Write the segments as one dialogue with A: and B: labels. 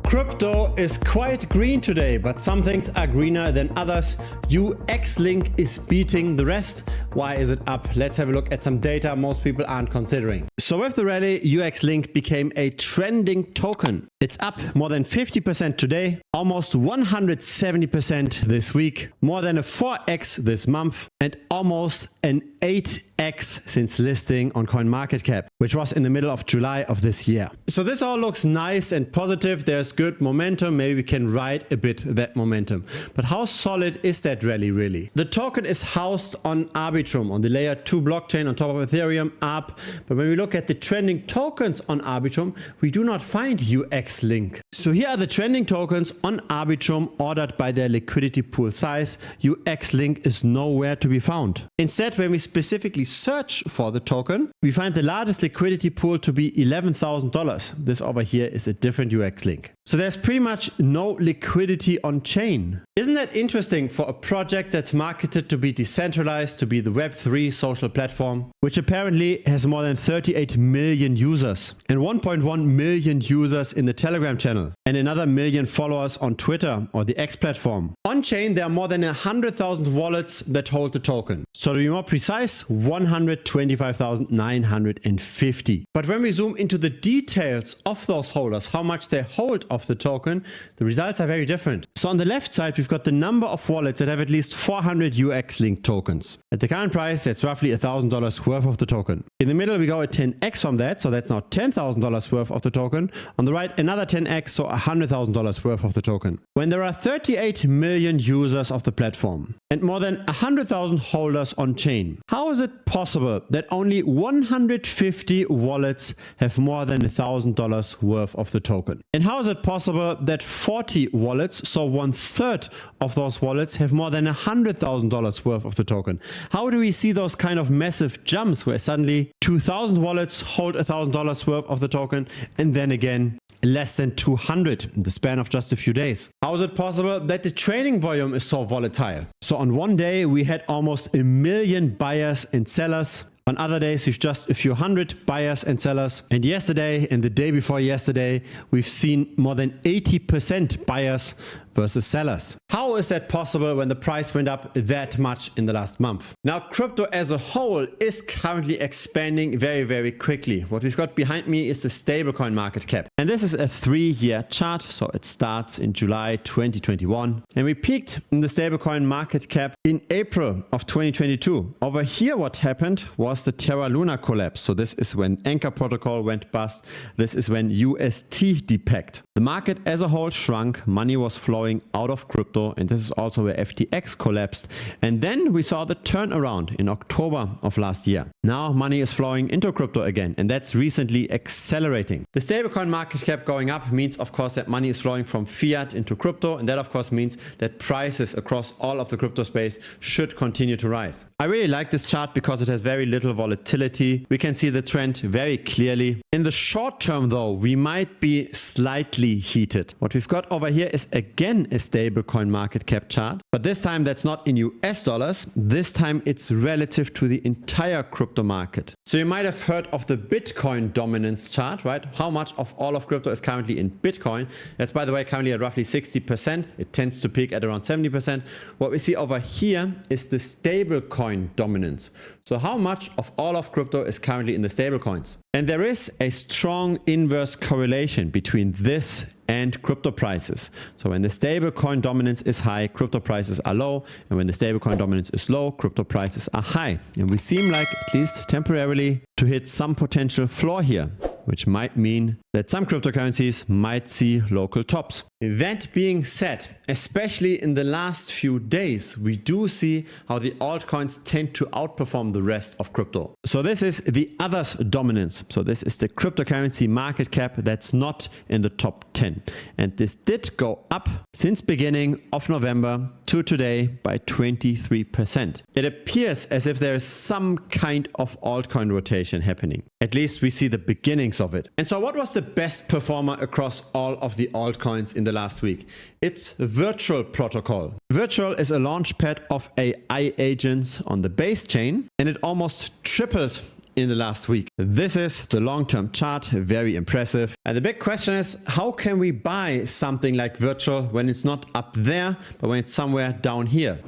A: Crypto is quite green today, but some things are greener than others. UXLINK is beating the rest. Why is it up? Let's have a look at some data most people aren't considering. So with the rally, UXLINK became a trending token. It's up more than 50% today, almost 170% this week, more than a 4x this month, and almost an 8x since listing on CoinMarketCap, which was in the middle of July of this year. So this all looks nice and positive. There's good momentum. Maybe we can ride a bit that momentum. But how solid is that rally really? The token is housed on Arbitrum, on the layer 2 blockchain on top of Ethereum, up. But when we look at the trending tokens on Arbitrum, we do not find UXLINK. So here are the trending tokens on Arbitrum ordered by their liquidity pool size. UXLINK is nowhere to be found. Instead, when we specifically search for the token, we find the largest liquidity pool to be $11,000. This over here is a different UXLINK. So there's pretty much no liquidity on chain. Isn't that interesting for a project that's marketed to be decentralized, to be the Web3 social platform, which apparently has more than 38 million users and 1.1 million users in the Telegram channel and another million followers on Twitter or the X platform. On chain, there are more than 100,000 wallets that hold the token. So to be more precise, 125,950. But when we zoom into the details of those holders, how much they hold of the token, the results are very different. So on the left side, we've got the number of wallets that have at least 400 UXLINK tokens. At the current price, that's roughly $1,000 worth of the token. In the middle, we go at 10x from that, so that's now $10,000 worth of the token. On the right, another 10x, so $100,000 worth of the token. When there are 38 million users of the platform and more than 100,000 holders on chain, how is it possible that only 150 wallets have more than $1,000 worth of the token? And how is it possible that 40 wallets, so 1/3 of those wallets, have more than $100,000 worth of the token? How do we see those kind of massive jumps where suddenly 2,000 wallets hold $1,000 worth of the token and then again less than 200 in the span of just a few days? How is it possible that the trading volume is so volatile? So on one day we had almost 1 million buyers and sellers. On other days, we've just a few hundred buyers and sellers. And yesterday and the day before yesterday, we've seen more than 80% buyers versus sellers. How is that possible when the price went up that much in the last month? Now, crypto as a whole is currently expanding very, very quickly. What we've got behind me is the stablecoin market cap. And this is a 3-year chart. So it starts in July 2021. And we peaked in the stablecoin market cap in April of 2022. Over here, what happened was the Terra Luna collapse. So this is when Anchor protocol went bust. This is when UST depegged. The market as a whole shrunk. Money was flowing out of crypto, and this is also where FTX collapsed. And then we saw the turnaround in October of last year. Now money is flowing into crypto again, and that's recently accelerating. The stablecoin market cap going up means, of course, that money is flowing from fiat into crypto, and that of course means that prices across all of the crypto space should continue to rise. I really like this chart because it has very little volatility. We can see the trend very clearly. In the short term though, we might be slightly heated. What we've got over here is again a stablecoin market cap chart, but this time that's not in US dollars. This time it's relative to the entire crypto market. So you might have heard of the Bitcoin dominance chart, right? How much of all of crypto is currently in Bitcoin? That's, by the way, currently at roughly 60%. It tends to peak at around 70%. What we see over here is the stablecoin dominance. So how much of all of crypto is currently in the stablecoins? And there is a strong inverse correlation between this and crypto prices. So when the stablecoin dominance is high, crypto prices are low. And when the stablecoin dominance is low, crypto prices are high. And we seem like, at least temporarily, to hit some potential floor here, which might mean that some cryptocurrencies might see local tops. That being said, especially in the last few days, we do see how the altcoins tend to outperform the rest of crypto. So this is the others dominance. So this is the cryptocurrency market cap that's not in the top 10. And this did go up since beginning of November to today by 23%. It appears as if there is some kind of altcoin rotation happening. At least we see the beginnings of it. And so what was the best performer across all of the altcoins in the last week? It's Virtual Protocol. Virtual is a launchpad of AI agents on the base chain, and it almost tripled in the last week. This is the long-term chart, very impressive. And the big question is, how can we buy something like virtual when it's not up there, but when it's somewhere down here?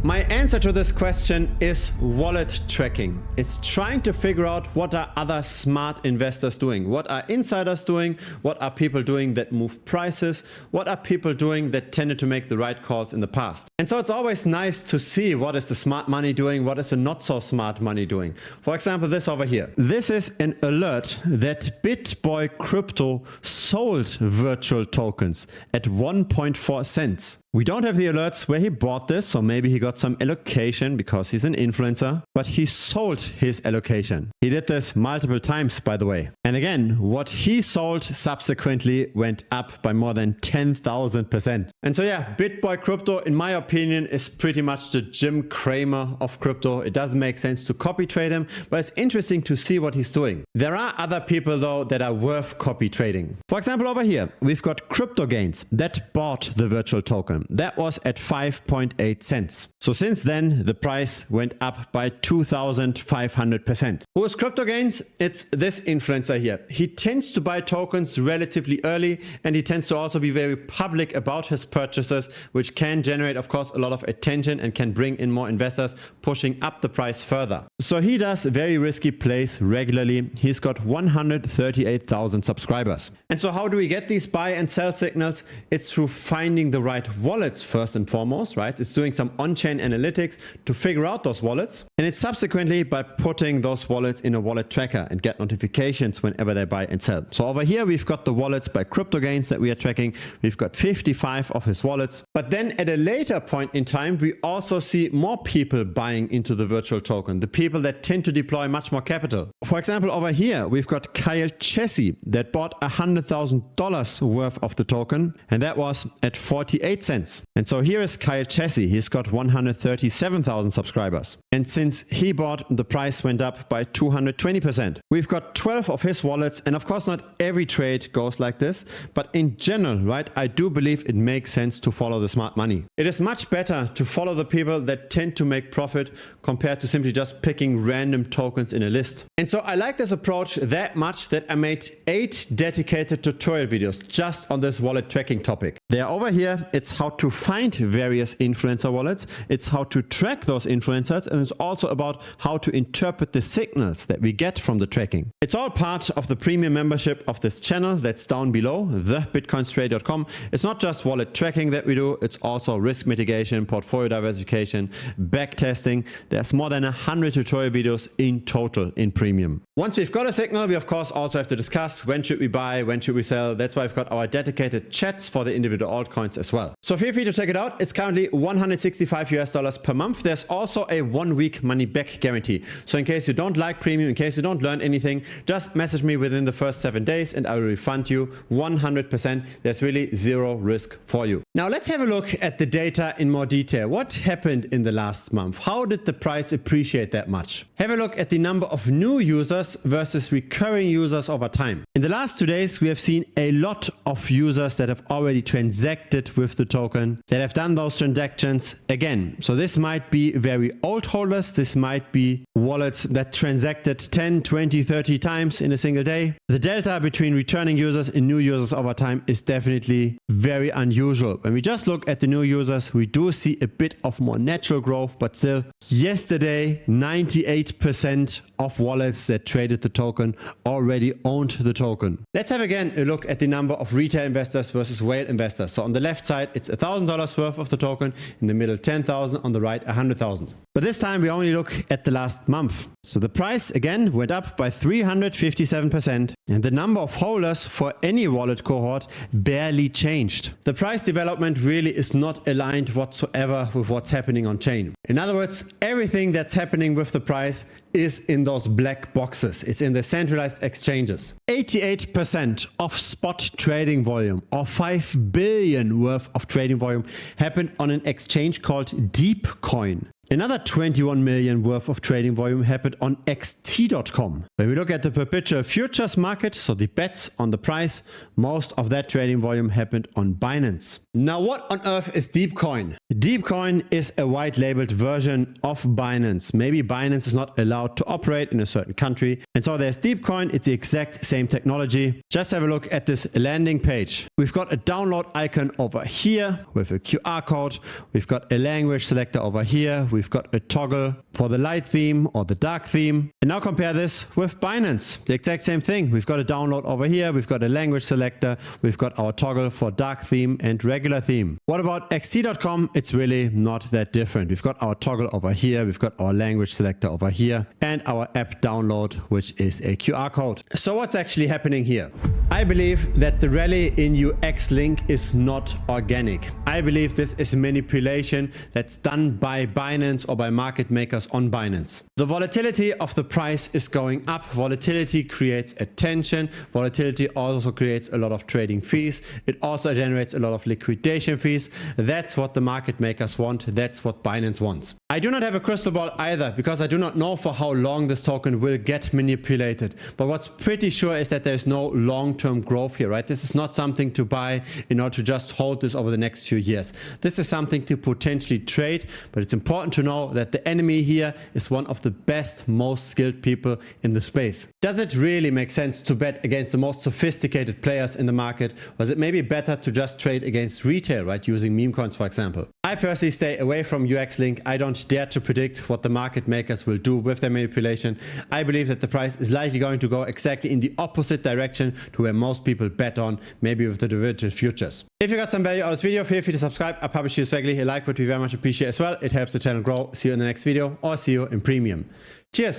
A: My answer to this question is wallet tracking. It's trying to figure out what are other smart investors doing? What are insiders doing? What are people doing that move prices? What are people doing that tended to make the right calls in the past? And so it's always nice to see what is the smart money doing, what is the not so smart money doing. For example, this over here. This is an alert that BitBoy Crypto sold virtual tokens at 1.4 cents. We don't have the alerts where he bought this, so maybe he got some allocation because he's an influencer, but he sold his allocation. He did this multiple times, by the way. And again, what he sold subsequently went up by more than 10,000%. And so yeah, BitBoy Crypto, in my opinion, is pretty much the Jim Cramer of crypto. It doesn't make sense to copy trade him, but it's interesting to see what he's doing. There are other people though that are worth copy trading. For example, over here, we've got Crypto Gains that bought the virtual token. That was at 5.8 cents. So since then, the price went up by 2,500%. Who is Crypto Gains? It's this influencer here. He tends to buy tokens relatively early, and he tends to also be very public about his purchases, which can generate, of course, a lot of attention and can bring in more investors, pushing up the price further. So he does very risky plays regularly. He's got 138,000 subscribers. And so how do we get these buy and sell signals? It's through finding the right wallets first and foremost, right? It's doing some on-chain analytics to figure out those wallets. And it's subsequently by putting those wallets in a wallet tracker and get notifications whenever they buy and sell. So over here, we've got the wallets by Crypto Gains that we are tracking. We've got 55 of his wallets. But then at a later point in time, we also see more people buying into the virtual token, the people that tend to deploy much more capital. For example, over here, we've got Kyle Chessy that bought $100,000 worth of the token, and that was at 48 cents. And so here is Kyle Chessy. He's got 137,000 subscribers. And since he bought, the price went up by 220%. We've got 12 of his wallets, and of course not every trade goes like this, but in general, right, I do believe it makes sense to follow the smart money. It is much better to follow the people that tend to make profit compared to simply just picking random tokens in a list. And so I like this approach that much that I made 8 dedicated tutorial videos just on this wallet tracking topic. They are over here. It's how to find various influencer wallets. It's how to track those influencers, and it's also about how to interpret the signals that we get from the tracking. It's all part of the premium membership of this channel that's down below, thebitcoinstray.com. It's not just wallet tracking that we do, it's also risk mitigation, portfolio diversification, backtesting. There's more than 100 tutorial videos in total in premium. Once we've got a signal, we of course also have to discuss when should we buy, when should we sell. That's why we've got our dedicated chats for the individual altcoins as well. So feel free to check it out. It's currently $165 per month. There's also a 1-week money back guarantee. So in case you don't like premium, in case you don't learn anything, just message me within the first 7 days and I will refund you 100%. There's really zero risk for you. Now let's have a look at the data in more detail. What happened in the last month? How did the price appreciate that much? Have a look at the number of new users versus recurring users over time. In the last 2 days, we have seen a lot of users that have already transacted with the token, that have done those transactions again. So this might be very old holders. This might be wallets that transacted 10, 20, 30 times in a single day. The delta between returning users and new users over time is definitely very unusual. When we just look at the new users, we do see a bit of more natural growth, but still yesterday, 98% of wallets that traded the token already owned the token. Let's have again a look at the number of retail investors versus whale investors. So on the left side, it's $1,000 worth of the token, in the middle 10,000, on the right 100,000. But this time we only look at the last month. So the price again went up by 357%, and the number of holders for any wallet cohort barely changed. The price development really is not aligned whatsoever with what's happening on chain. In other words, everything that's happening with the price is in those black boxes. It's in the centralized exchanges. 88% of spot trading volume, or 5 billion worth of trading volume, happened on an exchange called Deepcoin. Another 21 million worth of trading volume happened on XT.com. When we look at the perpetual futures market, so the bets on the price, most of that trading volume happened on Binance. Now, what on earth is Deepcoin? Deepcoin is a white labeled version of Binance. Maybe Binance is not allowed to operate in a certain country. And so there's Deepcoin. It's the exact same technology. Just have a look at this landing page. We've got a download icon over here with a QR code. We've got a language selector over here. We've got a toggle for the light theme or the dark theme. And now compare this with Binance. The exact same thing. We've got a download over here. We've got a language selector. We've got our toggle for dark theme and regular theme. What about XT.com? It's really not that different. We've got our toggle over here. We've got our language selector over here and our app download, which is a QR code. So what's actually happening here? I believe that the rally in UXLINK is not organic. I believe this is manipulation that's done by Binance or by market makers on Binance. The volatility of the price is going up. Volatility creates attention. Volatility also creates a lot of trading fees. It also generates a lot of liquidation fees. That's what the market makers want. That's what Binance wants. I do not have a crystal ball either, because I do not know for how long this token will get manipulated. But what's pretty sure is that there's no long-term growth here, right? This is not something to buy in order to just hold this over the next few years. This is something to potentially trade, but it's important to know that the enemy here is one of the best, most skilled people in the space. Does it really make sense to bet against the most sophisticated players in the market? Or is it maybe better to just trade against retail, right? Using meme coins, for example. I personally stay away from UXLINK. I don't dare to predict what the market makers will do with their manipulation. I believe that the price is likely going to go exactly in the opposite direction to where most people bet on, maybe with the derivative futures. If you got some value out of this video, feel free to subscribe. I publish videos regularly. A like would be very much appreciated as well. It helps the channel grow. See you in the next video, or see you in premium. Cheers.